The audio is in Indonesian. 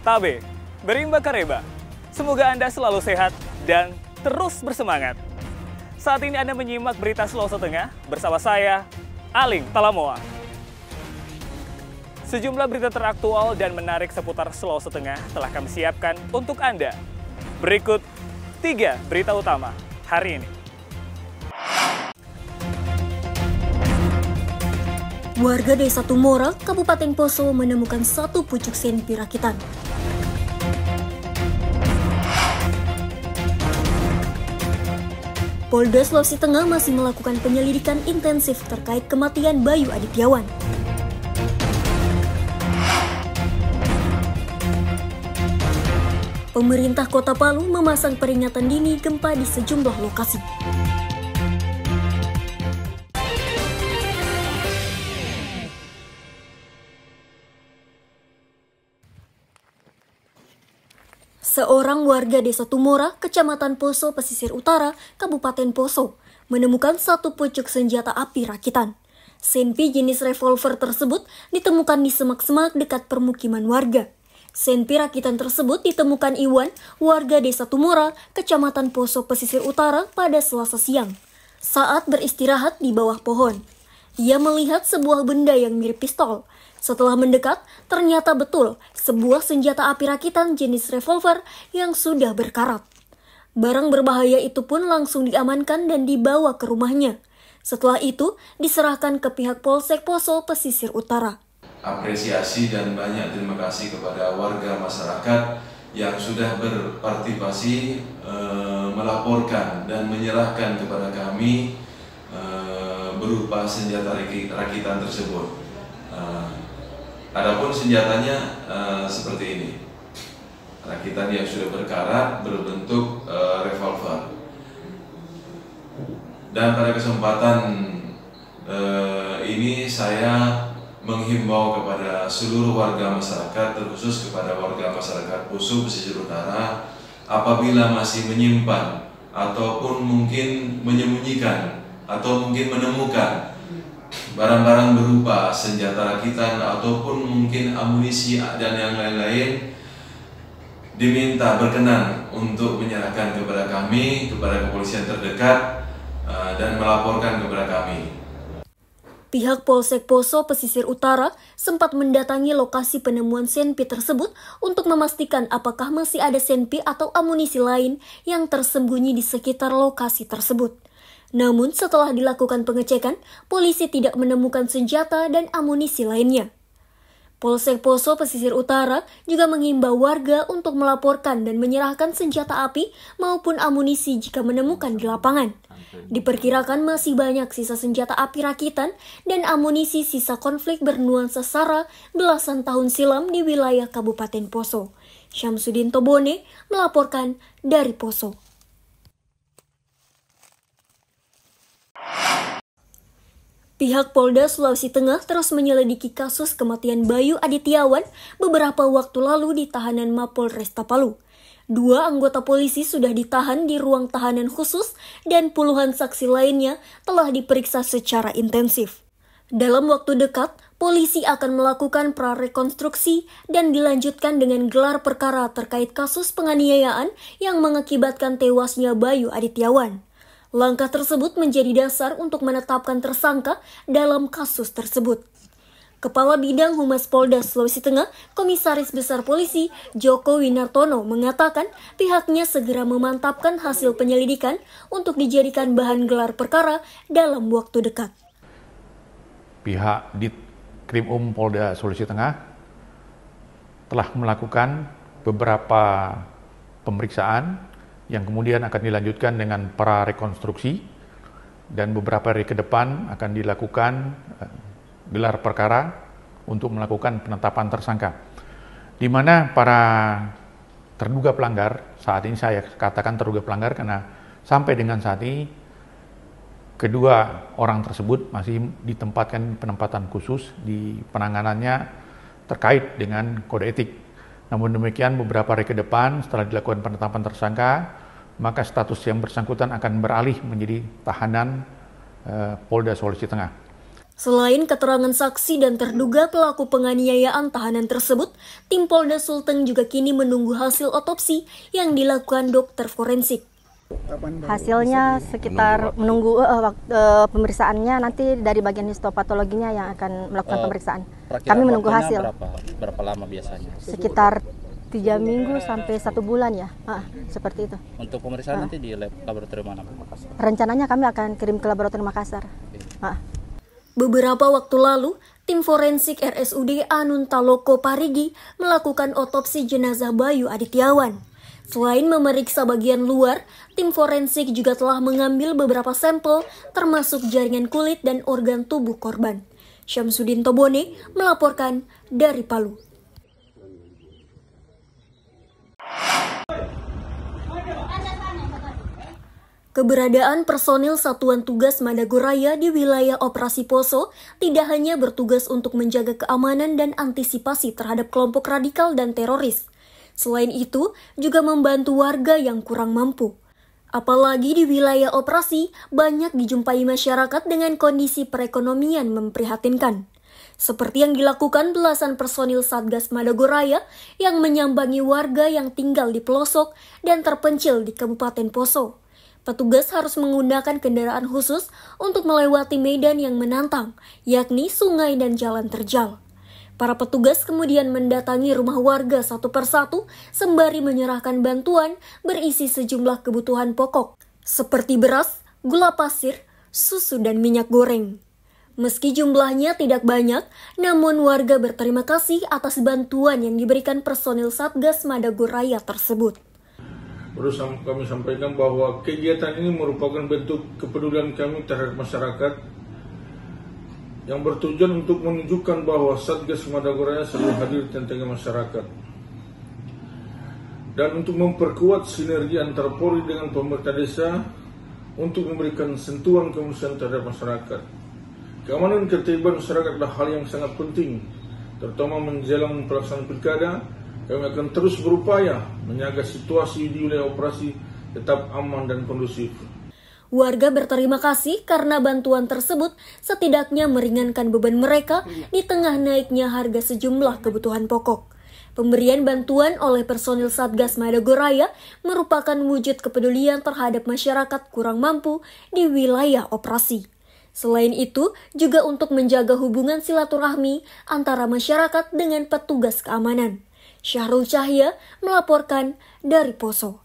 Tabe, berimba kareba. Semoga Anda selalu sehat dan terus bersemangat. Saat ini Anda menyimak berita Sulawesi Tengah bersama saya, Aling Talamoa. Sejumlah berita teraktual dan menarik seputar Sulawesi Tengah telah kami siapkan untuk Anda. Berikut 3 berita utama hari ini. Warga Desa Tumora, Kabupaten Poso menemukan satu pucuk senpi rakitan. Polda Sulawesi Tengah masih melakukan penyelidikan intensif terkait kematian Bayu Adityawan. Pemerintah Kota Palu memasang peringatan dini gempa di sejumlah lokasi. Seorang warga Desa Tumora, Kecamatan Poso, Pesisir Utara, Kabupaten Poso, menemukan satu pucuk senjata api rakitan. Senpi jenis revolver tersebut ditemukan di semak-semak dekat permukiman warga. Senpi rakitan tersebut ditemukan Iwan, warga Desa Tumora, Kecamatan Poso, Pesisir Utara pada Selasa siang. Saat beristirahat di bawah pohon, ia melihat sebuah benda yang mirip pistol. Setelah mendekat, ternyata betul sebuah senjata api rakitan jenis revolver yang sudah berkarat. Barang berbahaya itu pun langsung diamankan dan dibawa ke rumahnya. Setelah itu, diserahkan ke pihak Polsek Poso, Pesisir Utara. Apresiasi dan banyak terima kasih kepada warga masyarakat yang sudah berpartisipasi melaporkan dan menyerahkan kepada kami berupa senjata rakitan tersebut. Adapun senjatanya seperti ini, rakitan yang sudah berkarat berbentuk revolver. Dan pada kesempatan ini saya menghimbau kepada seluruh warga masyarakat, terkhusus kepada warga masyarakat Poso Pesisir Utara, apabila masih menyimpan ataupun mungkin menyembunyikan atau mungkin menemukan barang-barang berupa senjata rakitan ataupun mungkin amunisi dan yang lain-lain, diminta berkenan untuk menyerahkan kepada kami, kepada kepolisian terdekat, dan melaporkan kepada kami. Pihak Polsek Poso Pesisir Utara sempat mendatangi lokasi penemuan senpi tersebut untuk memastikan apakah masih ada senpi atau amunisi lain yang tersembunyi di sekitar lokasi tersebut. Namun setelah dilakukan pengecekan, polisi tidak menemukan senjata dan amunisi lainnya. Polsek Poso Pesisir Utara juga mengimbau warga untuk melaporkan dan menyerahkan senjata api maupun amunisi jika menemukan di lapangan. Diperkirakan masih banyak sisa senjata api rakitan dan amunisi sisa konflik bernuansa SARA belasan tahun silam di wilayah Kabupaten Poso. Syamsuddin Tobone melaporkan dari Poso. Pihak Polda Sulawesi Tengah terus menyelidiki kasus kematian Bayu Adityawan beberapa waktu lalu di tahanan Mapolresta Palu. 2 anggota polisi sudah ditahan di ruang tahanan khusus dan puluhan saksi lainnya telah diperiksa secara intensif. Dalam waktu dekat, polisi akan melakukan prarekonstruksi dan dilanjutkan dengan gelar perkara terkait kasus penganiayaan yang mengakibatkan tewasnya Bayu Adityawan. Langkah tersebut menjadi dasar untuk menetapkan tersangka dalam kasus tersebut. Kepala Bidang Humas Polda Sulawesi Tengah, Komisaris Besar Polisi Joko Winartono mengatakan pihaknya segera memantapkan hasil penyelidikan untuk dijadikan bahan gelar perkara dalam waktu dekat. Pihak Ditkrimum Polda Sulawesi Tengah telah melakukan beberapa pemeriksaan yang kemudian akan dilanjutkan dengan prarekonstruksi, dan beberapa hari ke depan akan dilakukan gelar perkara untuk melakukan penetapan tersangka, di mana para terduga pelanggar, saat ini saya katakan terduga pelanggar karena sampai dengan saat ini kedua orang tersebut masih ditempatkan penempatan khusus di penanganannya terkait dengan kode etik. Namun demikian, beberapa hari ke depan setelah dilakukan penetapan tersangka, maka status yang bersangkutan akan beralih menjadi tahanan Polda Sulawesi Tengah. Selain keterangan saksi dan terduga pelaku penganiayaan tahanan tersebut, tim Polda Sulteng juga kini menunggu hasil otopsi yang dilakukan dokter forensik. Hasilnya sekitar menunggu pemeriksaannya nanti dari bagian histopatologinya yang akan melakukan pemeriksaan. Kami menunggu hasil. Berapa lama biasanya? Sekitar 3 minggu sampai 1 bulan ya, seperti itu. Untuk pemeriksaan nanti di laboratorium mana? Makassar. Rencananya kami akan kirim ke laboratorium Makassar. Beberapa waktu lalu, tim forensik RSUD Anun Taloko Parigi melakukan otopsi jenazah Bayu Adityawan. Selain memeriksa bagian luar, tim forensik juga telah mengambil beberapa sampel termasuk jaringan kulit dan organ tubuh korban. Syamsuddin Tobone melaporkan dari Palu. Keberadaan personil Satuan Tugas Madagoraya di wilayah Operasi Poso tidak hanya bertugas untuk menjaga keamanan dan antisipasi terhadap kelompok radikal dan teroris. Selain itu, juga membantu warga yang kurang mampu. Apalagi di wilayah operasi, banyak dijumpai masyarakat dengan kondisi perekonomian memprihatinkan. Seperti yang dilakukan belasan personil Satgas Madagoraya yang menyambangi warga yang tinggal di pelosok dan terpencil di Kabupaten Poso. Petugas harus menggunakan kendaraan khusus untuk melewati medan yang menantang, yakni sungai dan jalan terjal. Para petugas kemudian mendatangi rumah warga satu persatu sembari menyerahkan bantuan berisi sejumlah kebutuhan pokok, seperti beras, gula pasir, susu, dan minyak goreng. Meski jumlahnya tidak banyak, namun warga berterima kasih atas bantuan yang diberikan personil Satgas Madagoraya tersebut. Perlu kami sampaikan bahwa kegiatan ini merupakan bentuk kepedulian kami terhadap masyarakat yang bertujuan untuk menunjukkan bahwa Satgas Madagoraya selalu hadir di tengah masyarakat dan untuk memperkuat sinergi antara Polri dengan pemerintah desa untuk memberikan sentuhan kemanusiaan terhadap masyarakat. Keamanan dan ketertiban masyarakat adalah hal yang sangat penting, terutama menjelang pelaksanaan pilkada. Kami akan terus berupaya menjaga situasi di wilayah operasi tetap aman dan kondusif. Warga berterima kasih karena bantuan tersebut setidaknya meringankan beban mereka di tengah naiknya harga sejumlah kebutuhan pokok. Pemberian bantuan oleh personil Satgas Madagoraya merupakan wujud kepedulian terhadap masyarakat kurang mampu di wilayah operasi. Selain itu, juga untuk menjaga hubungan silaturahmi antara masyarakat dengan petugas keamanan. Syahrul Cahya melaporkan dari Poso.